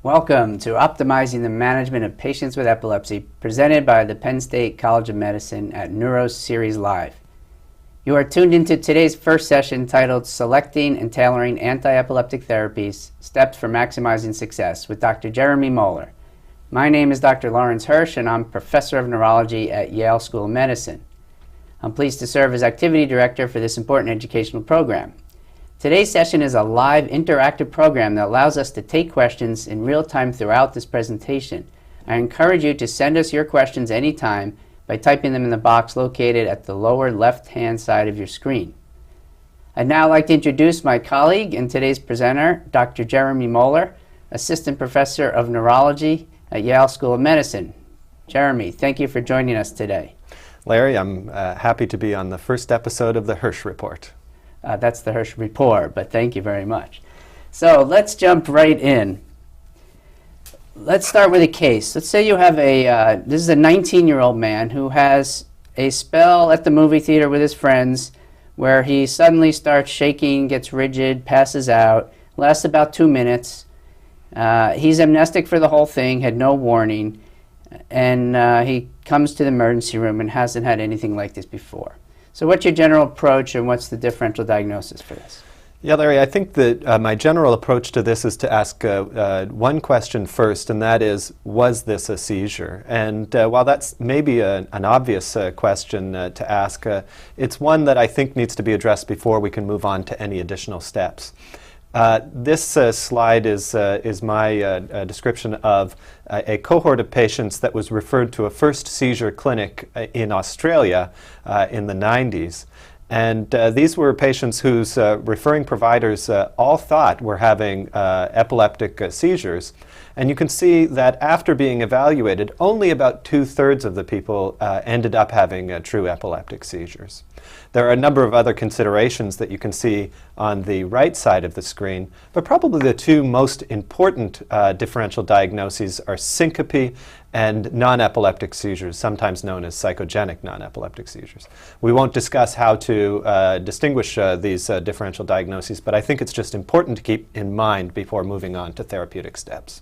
Welcome to Optimizing the Management of Patients with Epilepsy, presented by the Penn State College of Medicine at Neuro Series Live. You are tuned into today's first session titled Selecting and Tailoring Antiepileptic Therapies, Steps for Maximizing Success with Dr. Jeremy Moeller. My name is Dr. Lawrence Hirsch, and I'm Professor of Neurology at Yale School of Medicine. I'm pleased to serve as Activity Director for this important educational program. Today's session is a live interactive program that allows us to take questions in real time throughout this presentation. I encourage you to send us your questions anytime by typing them in the box located at the lower left-hand side of your screen. I'd now like to introduce my colleague and today's presenter, Dr. Jeremy Moeller, Assistant Professor of Neurology at Yale School of Medicine. Jeremy, thank you for joining us today. Larry, I'm happy to be on the first episode of the Hirsch Report. That's the Hirsch Report, but thank you very much. So let's jump right in. Let's start with a case. Let's say you have this is a 19-year-old man who has a spell at the movie theater with his friends where he suddenly starts shaking, gets rigid, passes out, lasts about 2 minutes. He's amnestic for the whole thing, had no warning, and he comes to the emergency room and hasn't had anything like this before. So what's your general approach and what's the differential diagnosis for this? Yeah, Larry, I think that my general approach to this is to ask one question first, and that is, was this a seizure? And while that's maybe an obvious question to ask, it's one that I think needs to be addressed before we can move on to any additional steps. This slide is my description of a cohort of patients that was referred to a first seizure clinic in Australia in the 90s. And these were patients whose referring providers all thought were having epileptic seizures. And you can see that after being evaluated, only about 2/3 of the people ended up having true epileptic seizures. There are a number of other considerations that you can see on the right side of the screen, but probably the two most important differential diagnoses are syncope and non-epileptic seizures, sometimes known as psychogenic non-epileptic seizures. We won't discuss how to distinguish these differential diagnoses, but I think it's just important to keep in mind before moving on to therapeutic steps.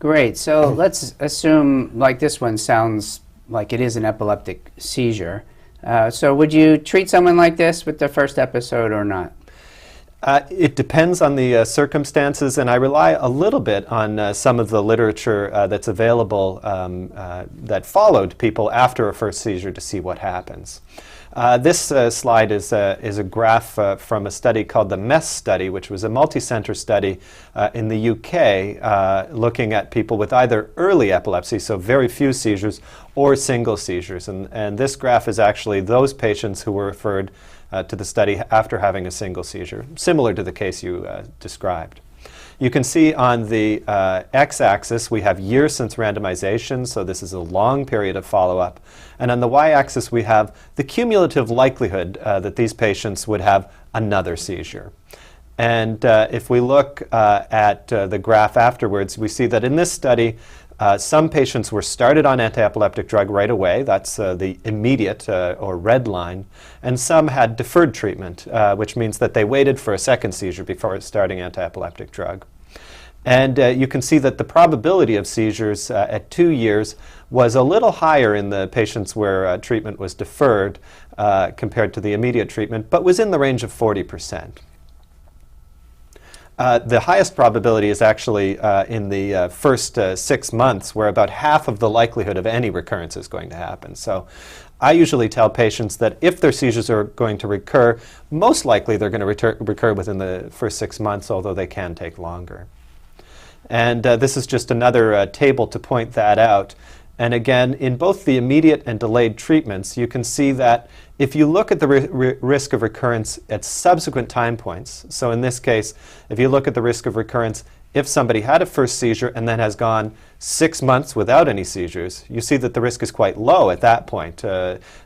Great. So let's assume, like this one sounds like it is an epileptic seizure. So would you treat someone like this with the first episode or not? It depends on the circumstances, and I rely a little bit on some of the literature that's available that followed people after a first seizure to see what happens. This slide is a graph from a study called the MESS study, which was a multi-center study in the UK looking at people with either early epilepsy, so very few seizures, or single seizures. And this graph is actually those patients who were referred to the study after having a single seizure, similar to the case you described. You can see on the x-axis we have years since randomization, so this is a long period of follow-up. And on the y-axis we have the cumulative likelihood that these patients would have another seizure. And if we look at the graph afterwards, we see that in this study some patients were started on antiepileptic drug right away, that's the immediate or red line, and some had deferred treatment, which means that they waited for a second seizure before starting antiepileptic drug. And you can see that the probability of seizures at 2 years was a little higher in the patients where treatment was deferred compared to the immediate treatment, but was in the range of 40%. The highest probability is actually in the first 6 months, where about half of the likelihood of any recurrence is going to happen. So I usually tell patients that if their seizures are going to recur, most likely they're going to recur within the first 6 months, although they can take longer. And this is just another table to point that out. And again, in both the immediate and delayed treatments, you can see that if you look at the risk of recurrence at subsequent time points, so in this case, if you look at the risk of recurrence, if somebody had a first seizure and then has gone 6 months without any seizures, you see that the risk is quite low at that point,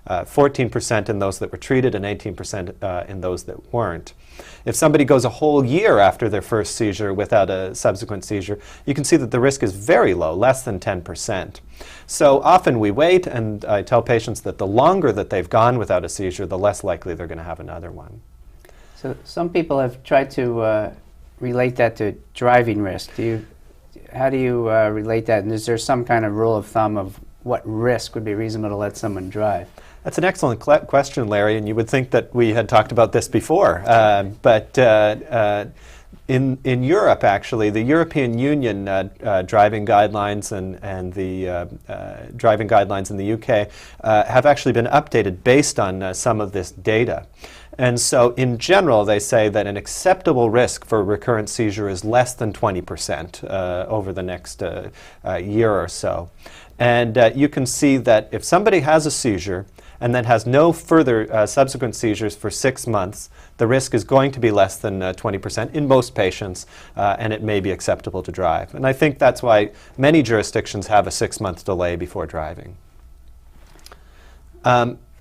14% in those that were treated and 18% in those that weren't. If somebody goes a whole year after their first seizure without a subsequent seizure, you can see that the risk is very low, less than 10%. So often we wait, and I tell patients that the longer that they've gone without a seizure, the less likely they're going to have another one. So some people have tried to relate that to driving risk? How do you relate that? And is there some kind of rule of thumb of what risk would be reasonable to let someone drive? That's an excellent question, Larry, and you would think that we had talked about this before. But in Europe, actually, the European Union driving guidelines and the driving guidelines in the UK have actually been updated based on some of this data. And so in general, they say that an acceptable risk for recurrent seizure is less than 20% over the next year or so. And you can see that if somebody has a seizure and then has no further subsequent seizures for 6 months, the risk is going to be less than 20% in most patients, and it may be acceptable to drive. And I think that's why many jurisdictions have a 6-month delay before driving.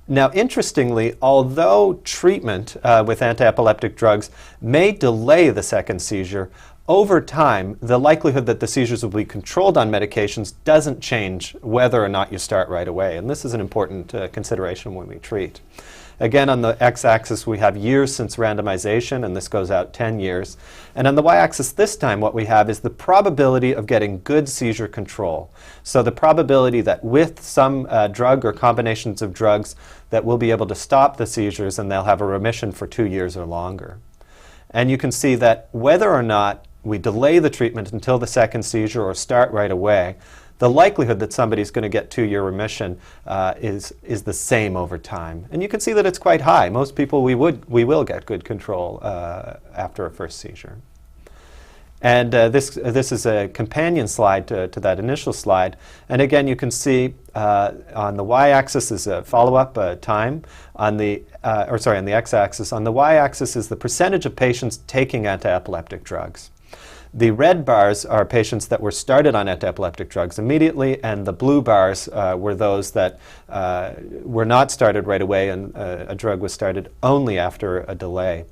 Now, interestingly, although treatment with antiepileptic drugs may delay the second seizure, over time, the likelihood that the seizures will be controlled on medications doesn't change whether or not you start right away. And this is an important consideration when we treat. Again, on the x-axis, we have years since randomization, and this goes out 10 years. And on the y-axis this time, what we have is the probability of getting good seizure control. So the probability that with some drug or combinations of drugs that we'll be able to stop the seizures and they'll have a remission for 2 years or longer. And you can see that whether or not we delay the treatment until the second seizure or start right away, the likelihood that somebody's going to get 2-year remission is the same over time. And you can see that it's quite high. Most people, we will get good control after a first seizure. And this is a companion slide to that initial slide. And again, you can see on the y-axis is a follow-up time. On the on the x-axis. On the y-axis is the percentage of patients taking antiepileptic drugs. The red bars are patients that were started on antiepileptic drugs immediately, and the blue bars were those that were not started right away, and a drug was started only after a delay.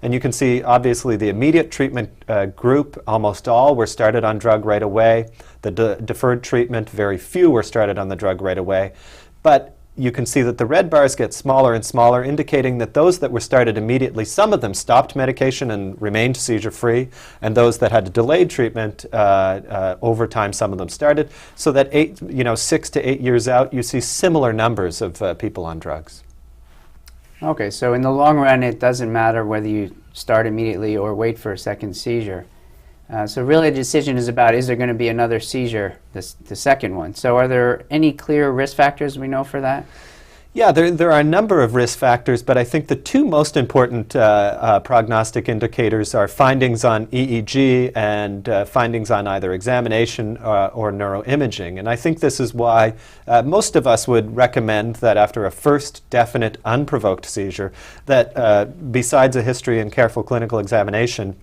And you can see, obviously, the immediate treatment group, almost all were started on drug right away. The deferred treatment, very few were started on the drug right away. But you can see that the red bars get smaller and smaller, indicating that those that were started immediately, some of them stopped medication and remained seizure-free, and those that had delayed treatment, over time, some of them started, so that 6 to 8 years out, you see similar numbers of people on drugs. Okay, so in the long run, it doesn't matter whether you start immediately or wait for a second seizure. So really the decision is about, is there going to be another seizure, the second one? So are there any clear risk factors we know for that? Yeah, there are a number of risk factors, but I think the two most important prognostic indicators are findings on EEG and findings on either examination or neuroimaging. And I think this is why most of us would recommend that after a first definite unprovoked seizure, that besides a history and careful clinical examination,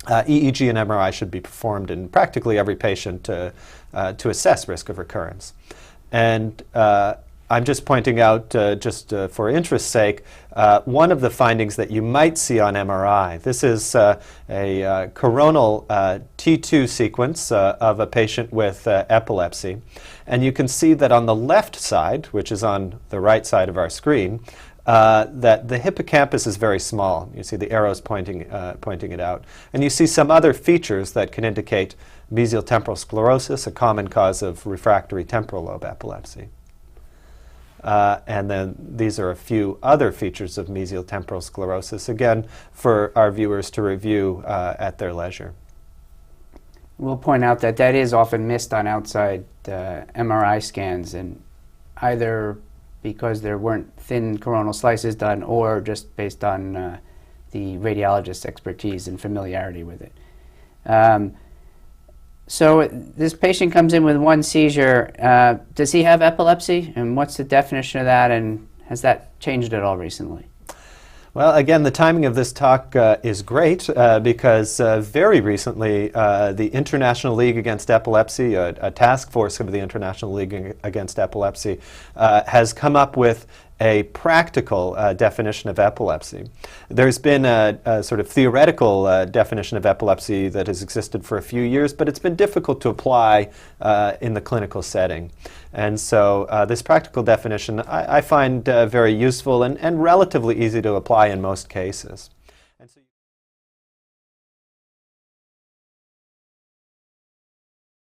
EEG and MRI should be performed in practically every patient to assess risk of recurrence. And I'm just pointing out, for interest's sake, one of the findings that you might see on MRI. This is a coronal T2 sequence of a patient with epilepsy. And you can see that on the left side, which is on the right side of our screen, that the hippocampus is very small. You see the arrows pointing it out. And you see some other features that can indicate mesial temporal sclerosis, a common cause of refractory temporal lobe epilepsy. And then these are a few other features of mesial temporal sclerosis, again, for our viewers to review at their leisure. We'll point out that that is often missed on outside MRI scans, and either because there weren't thin coronal slices done or just based on the radiologist's expertise and familiarity with it. So this patient comes in with one seizure. Does he have epilepsy? And what's the definition of that? And has that changed at all recently? Well, again, the timing of this talk is great because very recently the International League Against Epilepsy, a task force of the International League Against Epilepsy, has come up with a practical definition of epilepsy. There's been a sort of theoretical definition of epilepsy that has existed for a few years, but it's been difficult to apply in the clinical setting. And so this practical definition I find very useful and relatively easy to apply in most cases.